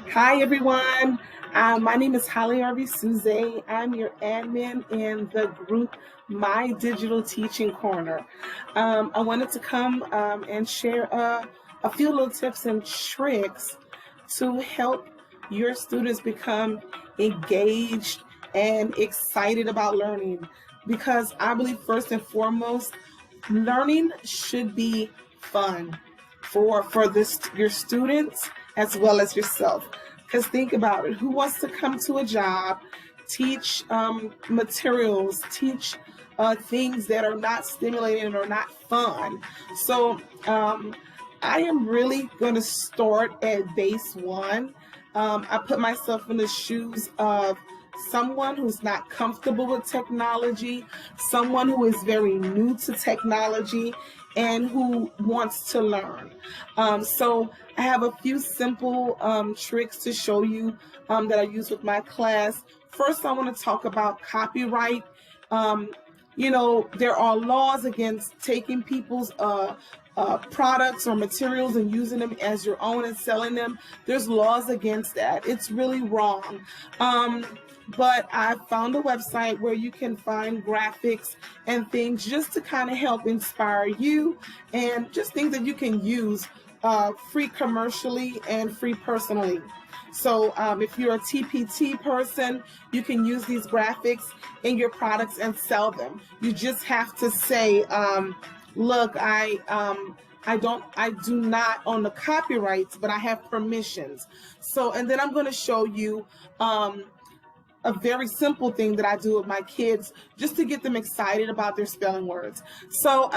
Hi, everyone. My name is Holly Harvey Souze. I'm your admin in the group My Digital Teaching Corner. I wanted to come and share a few little tips and tricks to help your students become engaged and excited about learning. Because I believe, first and foremost, learning should be fun for this your students as well as yourself. Because think about it, who wants to come to a job, teach materials, teach things that are not stimulating or not fun? So I am really going to start at base one. I put myself in the shoes of someone who's not comfortable with technology, someone who is very new to technology, and who wants to learn. So I have a few simple tricks to show you that I use with my class. First, I want to talk about copyright. Um, there are laws against taking people's products or materials and using them as your own and selling them. There's laws against that. It's really wrong. But I found a website where you can find graphics and things just to kind of help inspire you, and just things that you can use free commercially and free personally. So if you're a TPT person, you can use these graphics in your products and sell them. You just have to say, look, I do not own the copyrights, but I have permissions. So, and then I'm going to show you a very simple thing that I do with my kids just to get them excited about their spelling words. So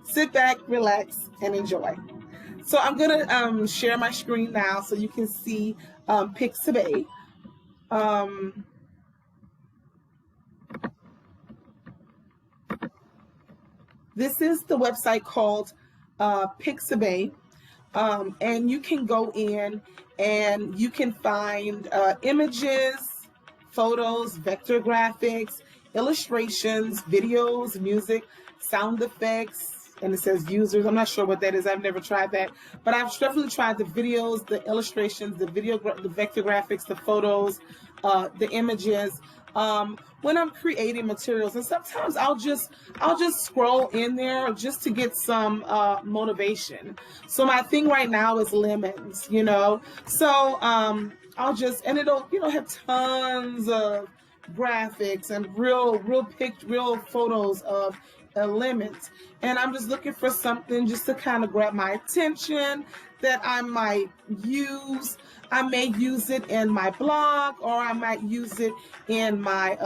sit back, relax, and enjoy. So I'm going to share my screen now so you can see Pixabay. Um, this is the website called Pixabay. And you can go in and you can find images, photos, vector graphics, illustrations, videos, music, sound effects, and it says users. I'm not sure what that is. I've never tried that, but I've definitely tried the videos, the illustrations, the the vector graphics, the photos, the images. When I'm creating materials, and sometimes I'll just scroll in there just to get some motivation. So my thing right now is lemons, So I'll just, and it'll have tons of graphics and real photos of lemons, and I'm just looking for something just to kind of grab my attention that I might use. I may use it in my blog, or I might use it in my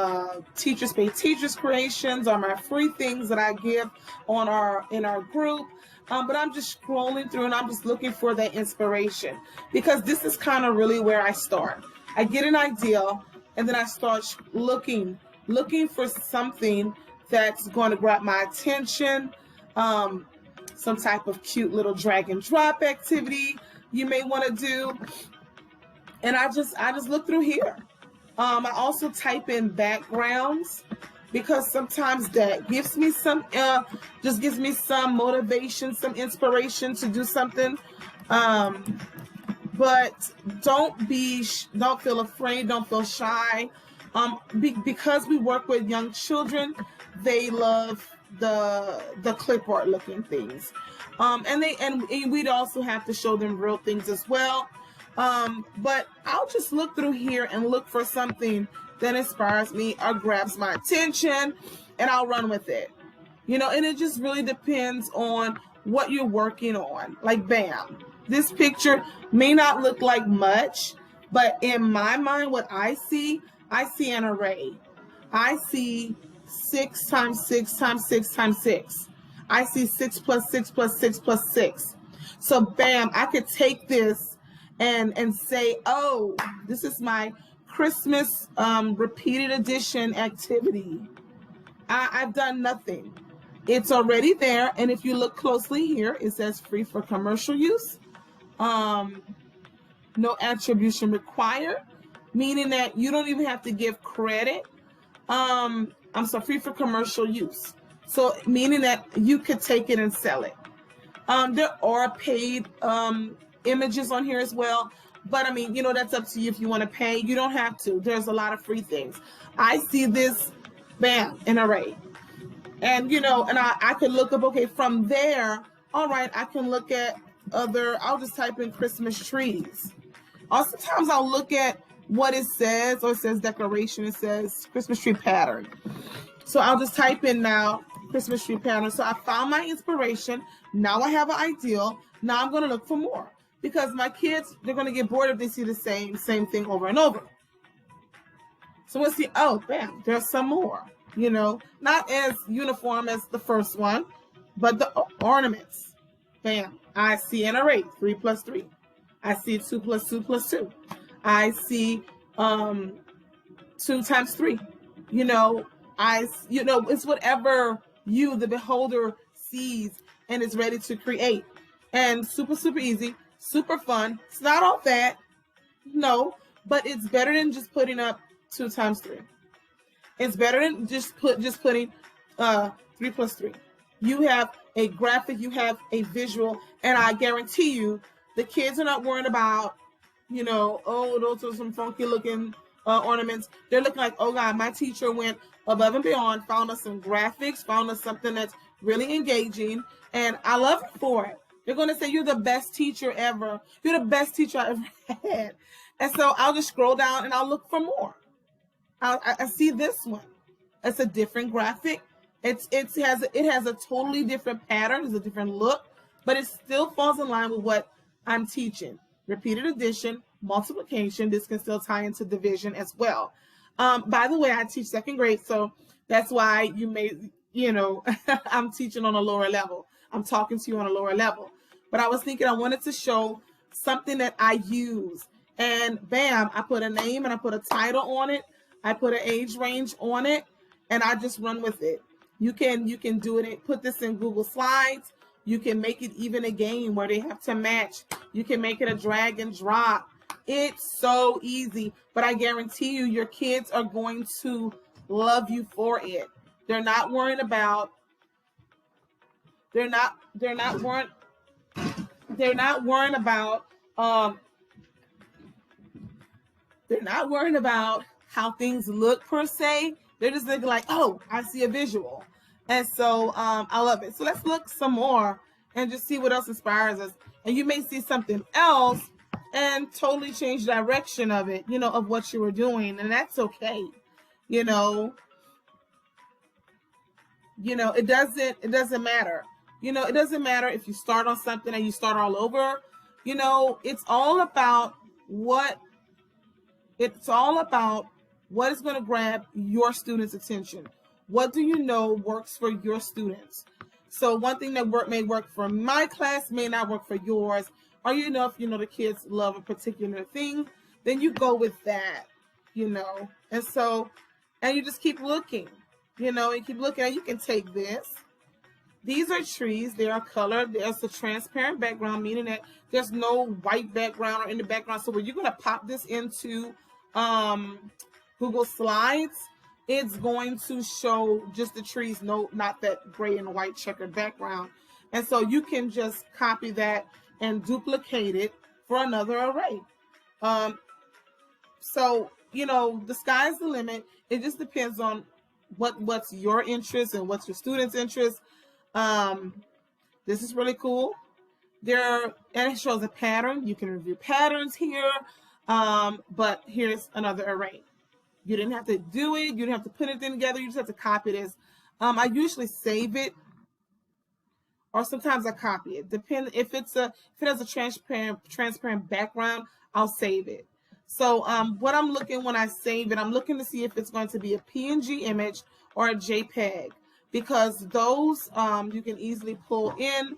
Teachers Pay Teachers creations, or my free things that I give in our group. But I'm just scrolling through and I'm just looking for that inspiration, because this is kind of really where I start. I get an idea and then I start looking for something that's going to grab my attention. Some type of cute little drag and drop activity you may want to do. And I just look through here. I also type in backgrounds, because sometimes that gives me some motivation, some inspiration to do something. But don't feel afraid, don't feel shy. Because we work with young children, they love the clipboard looking things. And we'd also have to show them real things as well. But I'll just look through here and look for something that inspires me or grabs my attention, and I'll run with it. And it just really depends on what you're working on. Like, bam, this picture may not look like much, but in my mind, what I see an array. I see 6 times 6 times 6 times 6. I see 6 plus 6 plus 6 plus 6. So bam, I could take this and say, oh, this is my Christmas repeated edition activity. I've done nothing. It's already there, and if you look closely here, it says free for commercial use. No attribution required, meaning that you don't even have to give credit. I'm sorry, free for commercial use. So meaning that you could take it and sell it. There are paid images on here as well, But I mean, that's up to you if you want to pay. You don't have to. There's a lot of free things. I see this, bam, an array. And, I could look up, okay, from there, all right, I can look at I'll just type in Christmas trees. Sometimes I'll look at what it says, or it says decoration, it says Christmas tree pattern. So I'll just type in now Christmas tree pattern. So I found my inspiration. Now I have an ideal. Now I'm going to look for more, because my kids, they're going to get bored if they see the same thing over and over. So we'll see, oh, bam, there's some more, not as uniform as the first one, but the ornaments. Bam, I see an array, 3 plus 3. I see 2 plus 2 plus 2. I see 2 times 3. It's whatever you, the beholder, sees and is ready to create. And super, super easy, super fun. It's not all that, no, but it's better than just putting up 2 times 3. It's better than just putting 3 plus 3. You have a graphic, you have a visual, and I guarantee you the kids are not worried about, oh, those are some funky looking ornaments. They're looking like, oh God, my teacher went above and beyond, found us some graphics, found us something that's really engaging, and I love it for it. They're going to say, you're the best teacher ever. You're the best teacher I ever had. And so I'll just scroll down and I'll look for more. I see this one. It's a different graphic. It has a totally different pattern. It's a different look, but it still falls in line with what I'm teaching. Repeated addition, multiplication. This can still tie into division as well. By the way, I teach 2nd grade, so that's why you may, I'm teaching on a lower level. I'm talking to you on a lower level. But I was thinking I wanted to show something that I use. And bam, I put a name and I put a title on it. I put an age range on it, and I just run with it. You can do it. Put this in Google Slides. You can make it even a game where they have to match. You can make it a drag and drop. It's so easy, but I guarantee you, your kids are going to love you for it. They're not worrying about. They're not worrying about how things look per se. They're just looking like, oh, I see a visual. And so I love it. So let's look some more and just see what else inspires us. And you may see something else and totally change direction of it, of what you were doing. And that's okay. It doesn't matter. It doesn't matter if you start on something and you start all over. It's all about what is going to grab your students' attention. What do you know works for your students? So one thing that may work for my class may not work for yours. Or if the kids love a particular thing, then you go with that, And so, and you just keep looking, and keep looking. And you can take this. These are trees. They are colored. There's a transparent background, meaning that there's no white background or in the background. So when you're going to pop this into Google Slides, it's going to show just the trees, not that gray and white checkered background. And so you can just copy that and duplicate it for another array. So, the sky's the limit. It just depends on what's your interest and what's your student's interest. This is really cool. And it shows a pattern. You can review patterns here. But here's another array. You didn't have to do it. You didn't have to put it together. You just have to copy this. I usually save it, or sometimes I copy it. Depend if it has a transparent background, I'll save it. So what I'm looking when I save it, I'm looking to see if it's going to be a PNG image or a JPEG, because those you can easily pull into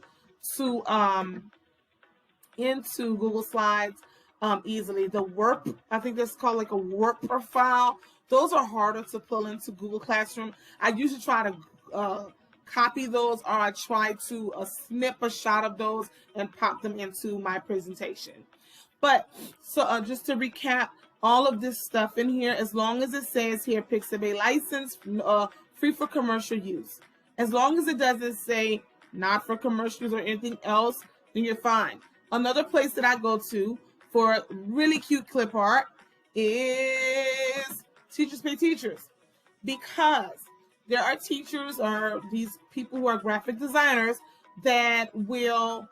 Google Slides easily. The work, I think that's called like a work profile. Those are harder to pull into Google Classroom. I usually try to copy those, or I try to snip a shot of those and pop them into my presentation. But so just to recap, all of this stuff in here, as long as it says here Pixabay license, free for commercial use. As long as it doesn't say not for commercials or anything else, then you're fine. Another place that I go to for really cute clip art is Teachers Pay Teachers, because there are teachers or these people who are graphic designers that will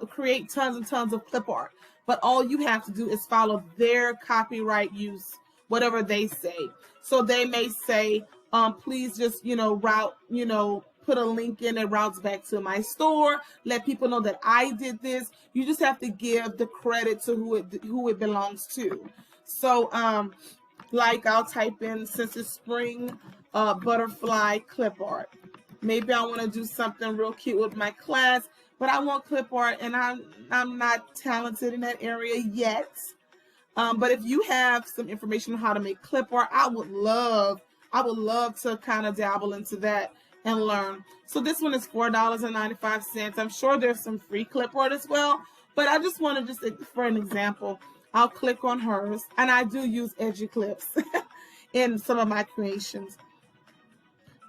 create tons and tons of clip art, but all you have to do is follow their copyright use, whatever they say. So they may say, please just route, put a link in that routes back to my store, let people know that I did this. You just have to give the credit to who it belongs to. So like I'll type in, since it's spring, butterfly clip art. Maybe I want to do something real cute with my class, but I want clip art, and I'm not talented in that area yet. But if you have some information on how to make clip art, I would love to kind of dabble into that and learn. So this one is $4.95. I'm sure there's some free clip art as well, but I just want to, just for an example, I'll click on hers, and I do use edgy clips in some of my creations.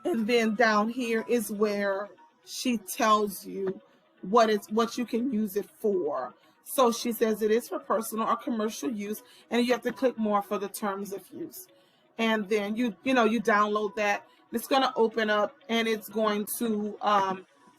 And then down here is where she tells you what you can use it for. So she says it is for personal or commercial use, and you have to click more for the terms of use. And then you download that. It's going to open up, and it's going to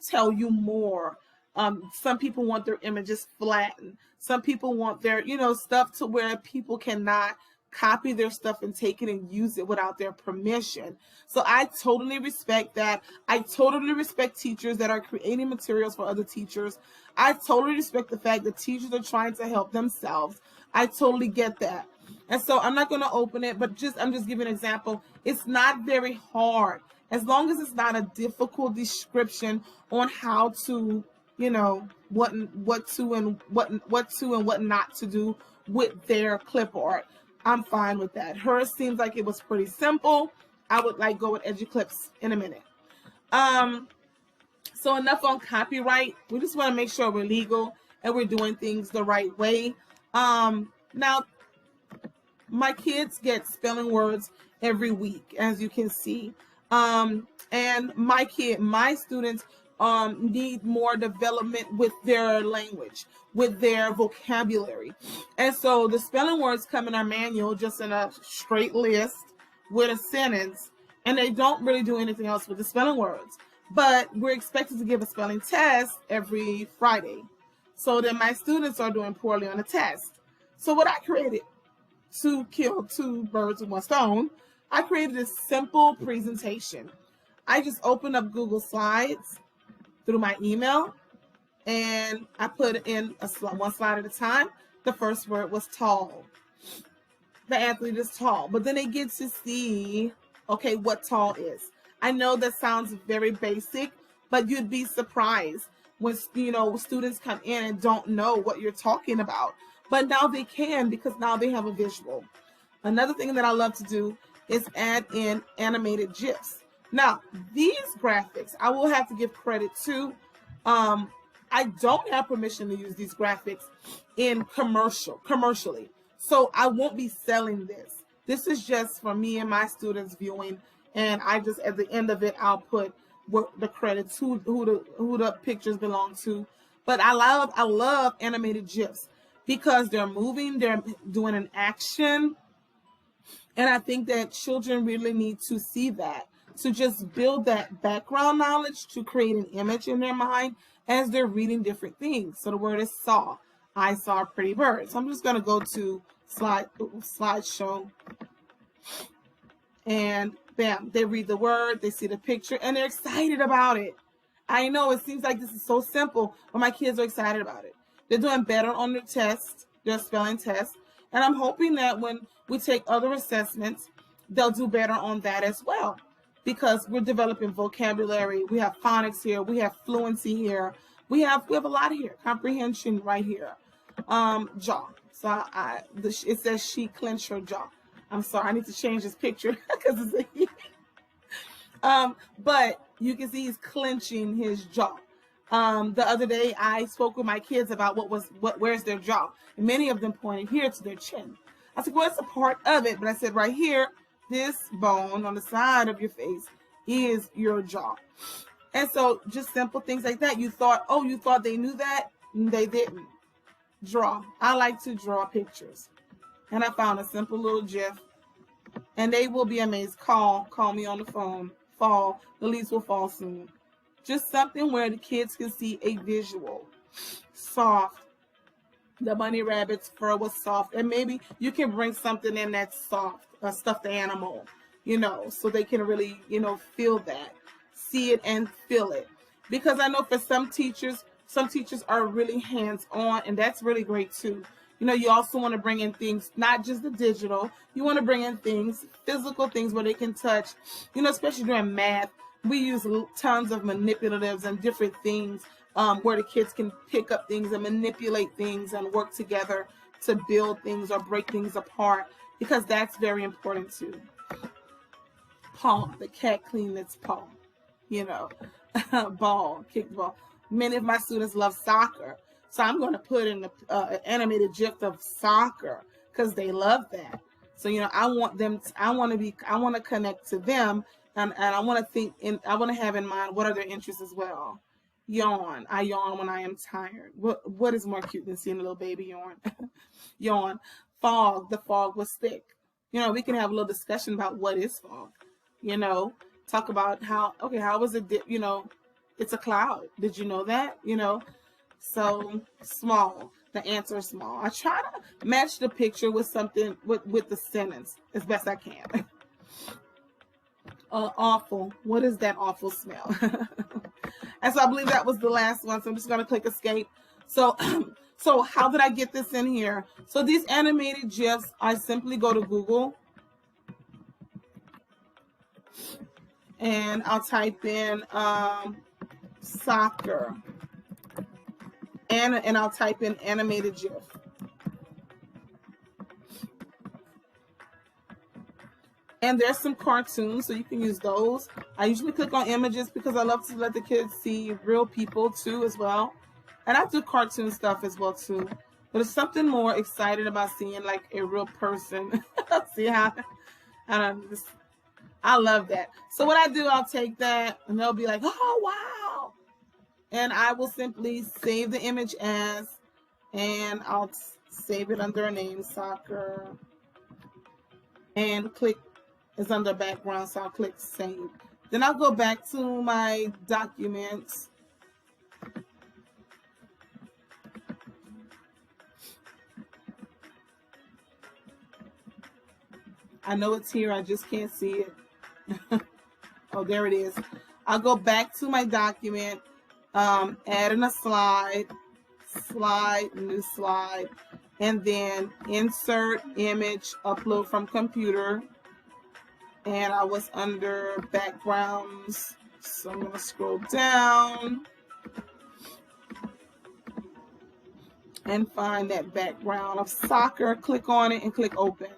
tell you more. Some people want their images flattened. Some people want their stuff to where people cannot copy their stuff and take it and use it without their permission. So I totally respect that. I totally respect teachers that are creating materials for other teachers. I totally respect the fact that teachers are trying to help themselves. I totally get that. And so I'm not going to open it, but I'm just giving an example. It's not very hard, as long as it's not a difficult description on how to, what to and what not to do with their clip art. I'm fine with that. Hers seems like it was pretty simple. I would go with edgy clips in a minute. So enough on copyright. We just want to make sure we're legal and we're doing things the right way. Now, my kids get spelling words every week, as you can see. And my students need more development with their language, with their vocabulary. And so the spelling words come in our manual just in a straight list with a sentence, and they don't really do anything else with the spelling words. But we're expected to give a spelling test every Friday. So then my students are doing poorly on the test. So what I created to kill two birds with one stone, I created a simple presentation. I just opened up Google Slides through my email, and I put in one slide at a time. The first word was tall. The athlete is tall, but then they get to see, okay, what tall is. I know that sounds very basic, but you'd be surprised when students come in and don't know what you're talking about. But now they can, because now they have a visual. Another thing that I love to do is add in animated GIFs. Now, these graphics, I will have to give credit to. I don't have permission to use these graphics in commercially. So I won't be selling this. This is just for me and my students viewing. And I just, at the end of it, I'll put the credits, who the pictures belong to. But I love animated GIFs because they're moving, they're doing an action. And I think that children really need to see that, to just build that background knowledge, to create an image in their mind as they're reading different things. So the word is saw. I saw a pretty bird. So I'm just going to go to slideshow, and bam, they read the word, they see the picture, and they're excited about it. I know it seems like this is so simple, but my kids are excited about it. They're doing better on their tests, their spelling tests, and I'm hoping that when we take other assessments, they'll do better on that as well, because we're developing vocabulary. We have phonics here, we have fluency here, we have a lot here, comprehension right here. Jaw. So it says she clenched her jaw. I'm sorry, I need to change this picture because it's a he. But you can see he's clenching his jaw. The other day I spoke with my kids about where's their jaw, and many of them pointed here to their chin. I said, well, it's a part of it, but I said right here, this bone on the side of your face is your jaw. And so just simple things like that. You thought they knew that? They didn't. Draw. I like to draw pictures. And I found a simple little GIF, and they will be amazed. Call me on the phone. Fall. The leaves will fall soon. Just something where the kids can see a visual. Soft. The bunny rabbit's fur was soft, and maybe you can bring something in that's soft, a stuffed animal, so they can really, feel that, see it and feel it. Because I know for some teachers are really hands-on, and that's really great too. You also want to bring in things, not just the digital. You want to bring in things, physical things where they can touch, especially during math. We use tons of manipulatives and different things where the kids can pick up things and manipulate things and work together to build things or break things apart, because that's very important too. Paw, the cat cleaned its paw, ball, kick the ball. Many of my students love soccer, so I'm going to put in an animated GIF of soccer because they love that. So I want to connect to them, and I want to have in mind what are their interests as well. Yawn. I yawn when I am tired. What is more cute than seeing a little baby yawn? Yawn. Fog. The fog was thick. We can have a little discussion about what is fog. Talk about how was it? It's a cloud. Did you know that? So small. The answer is small. I try to match the picture with something with the sentence as best I can. Awful. What is that awful smell? And so I believe that was the last one. So I'm just going to click escape. So, so how did I get this in here? So these animated GIFs, I simply go to Google and I'll type in soccer and I'll type in animated GIF. And there's some cartoons, so you can use those. I usually click on images because I love to let the kids see real people too as well. And I do cartoon stuff as well too. But it's something more exciting about seeing like a real person. See how I love that. So what I do, I'll take that and they'll be like, oh wow. And I will simply save the image as, and I'll save it under a name, soccer, and click is under background, so I'll click save. Then I'll go back to my documents. I know it's here, I just can't see it. Oh, there it is. I'll go back to my document, add in a slide, new slide, and then insert image, upload from computer. And I was under backgrounds, so I'm going to scroll down and find that background of soccer. Click on it and click open.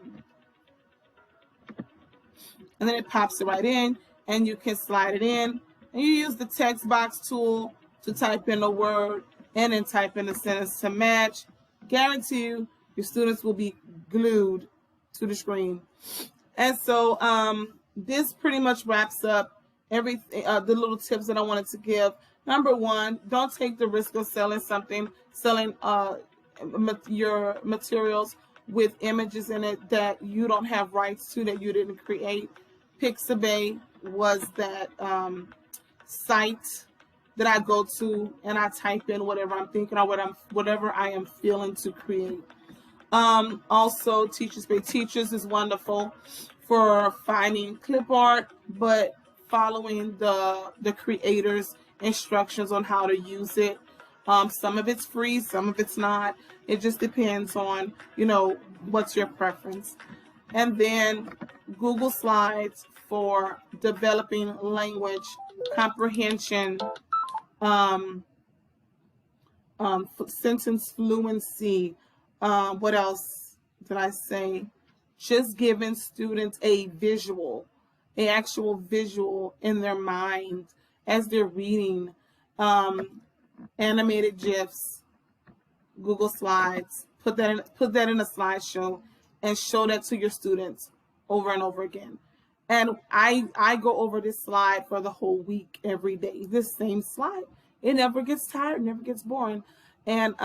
And then it pops it right in, and you can slide it in. And you use the text box tool to type in a word and then type in a sentence to match. Guarantee you, your students will be glued to the screen. And so this pretty much wraps up everything, the little tips that I wanted to give. Number one, don't take the risk of selling your materials with images in it that you don't have rights to, that you didn't create. Pixabay was that site that I go to and I type in whatever I'm thinking or whatever I am feeling to create. Also, Teachers Pay Teachers is wonderful for finding clip art, but following the creator's instructions on how to use it. Some of it's free, some of it's not. It just depends on, what's your preference. And then Google Slides for developing language comprehension, sentence fluency. What else did I say? Just giving students a actual visual in their mind as they're reading. Animated GIFs, Google Slides. Put that in a slideshow and show that to your students over and over again. And I go over this slide for the whole week, every day. This same slide. It never gets tired, never gets boring. And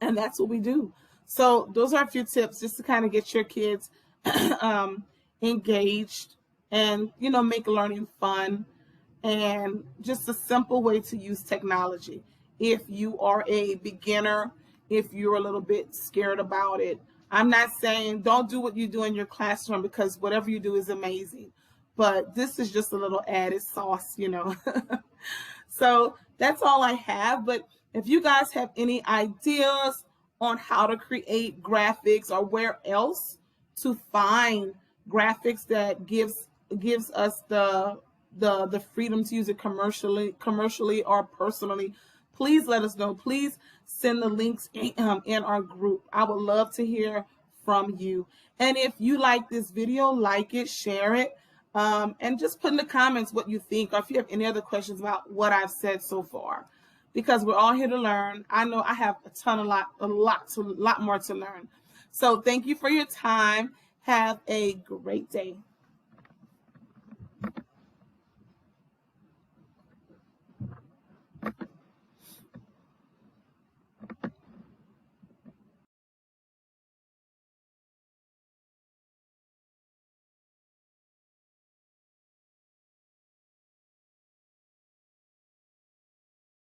And that's what we do. So those are a few tips just to kind of get your kids um, engaged and, make learning fun, and just a simple way to use technology. If you are a beginner, if you're a little bit scared about it, I'm not saying don't do what you do in your classroom, because whatever you do is amazing. But this is just a little added sauce. So that's all I have. But if you guys have any ideas on how to create graphics, or where else to find graphics that gives us the freedom to use it commercially or personally, please let us know. Please send the links in our group. I would love to hear from you. And if you like this video, like it, share it, and just put in the comments what you think, or if you have any other questions about what I've said so far, because we're all here to learn. I know I have a lot more to learn. So thank you for your time. Have a great day.